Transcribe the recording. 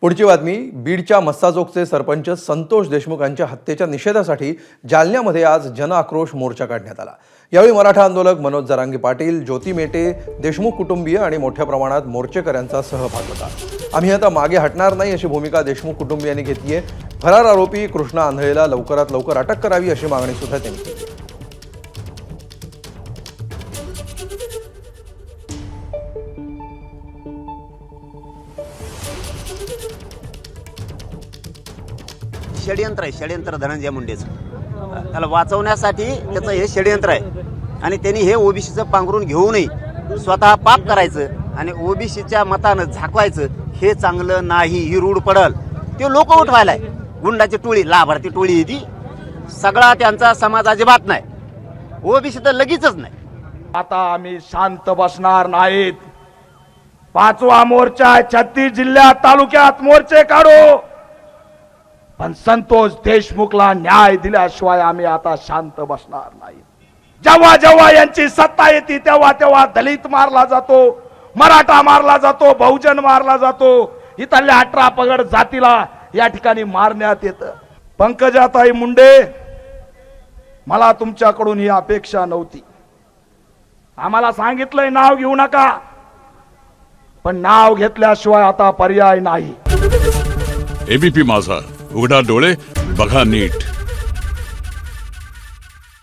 पुढची बातमी. बीडच्या मस्साजोगचे सरपंच संतोष देशमुख यांच्या हत्येच्या निषेधासाठी जालन्यामध्ये आज जन आक्रोश मोर्चा काढण्यात आला. यावेळी मराठा आंदोलक मनोज जरांगे पाटील, ज्योती मेटे, देशमुख कुटुंबीय आणि मोठ्या प्रमाणात मोर्चेकऱ्यांचा सहभाग होता. आम्ही आता मागे हटणार नाही अशी भूमिका देशमुख कुटुंबियांनी घेतली आहे. फरार आरोपी कृष्णा आंधळेला लवकरात लवकर अटक करावी अशी मागणी सुद्धा त्यांनी केली. षडयंत्र आहे, षडयंत्र धनंजय मुंडेचं. त्याला वाचवण्यासाठी त्याचं हे षडयंत्र आहे आणि त्यांनी हे ओबीसीचं पांघरून घेऊ नये, स्वतः पाप करायचं आणि ओबीसीच्या मतानं झाकवायचं हे चांगलं नाही. ही रूढ पडल ते लोक उठवायलाय. गुंडाची टोळी, लाभार्थी टोळी ही ती सगळा त्यांचा समाज अजिबात नाही. ओबीसी तर लगेचच नाही. आता आम्ही शांत बसणार नाहीत. 5वा मोर्चा 36 जिल्ह्यात तालुक्यात मोर्चे काढू, पण संतोष देशमुखला न्याय दिल्याशिवाय आम्ही आता शांत बसणार नाही. जेव्हा जेव्हा यांची सत्ता येते तेव्हा तेव्हा दलित मारला जातो, मराठा मारला जातो, बहुजन मारला जातो. इथल्या 18 पगड जातीला या ठिकाणी मारण्यात येतं. पंकजाताई मुंडे, मला तुमच्याकडून ही अपेक्षा नव्हती. आम्हाला सांगितलंय नाव घेऊ नका, पण नाव घेतल्याशिवाय आता पर्याय नाही. एबीपी माझा, उघडा डोळे बघा नीट.